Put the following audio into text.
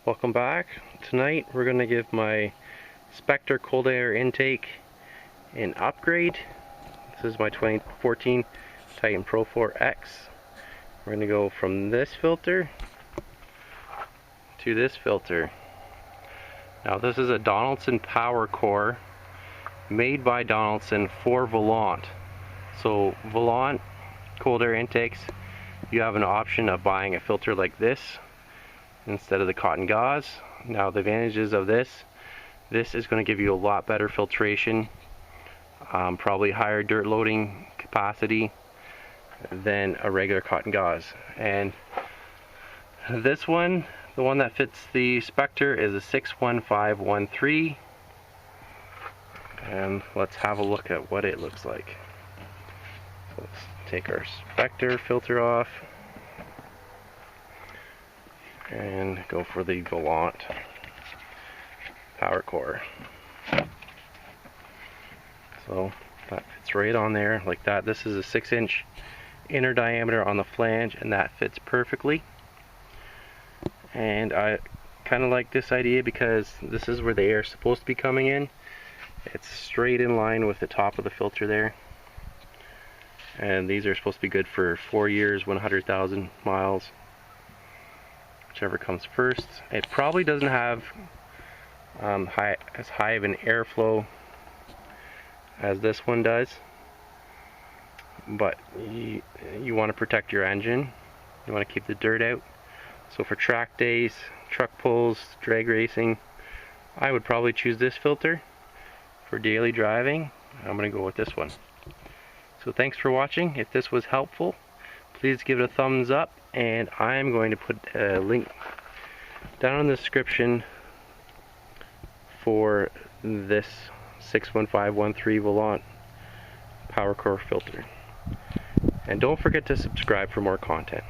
Welcome back. Tonight we're going to give my Spectre cold air intake an upgrade. This is my 2014 Titan Pro 4X. We're going to go from this filter to this filter. Now this is a Donaldson Powercore made by Donaldson for Volant. So Volant cold air intakes, you have an option of buying a filter like this instead of the cotton gauze. Now the advantages of this is going to give you a lot better filtration, probably higher dirt loading capacity than a regular cotton gauze. And this one, the one that fits the Spectre, is a 61513, and let's have a look at what it looks like. So let's take our Spectre filter off and go for the Volant Powercore. So that fits right on there like that. This is a 6-inch inner diameter on the flange, and that fits perfectly. And I kind of like this idea because this is where the air is supposed to be coming in. It's straight in line with the top of the filter there. And these are supposed to be good for 4 years, 100,000 miles, whichever comes first. It probably doesn't have as high of an airflow as this one does, but you want to protect your engine. You want to keep the dirt out. So for track days, truck pulls, drag racing, I would probably choose this filter. For daily driving, I'm going to go with this one. So thanks for watching. If this was helpful, please give it a thumbs up, and I'm going to put a link down in the description for this 61513 Volant Powercore filter. And don't forget to subscribe for more content.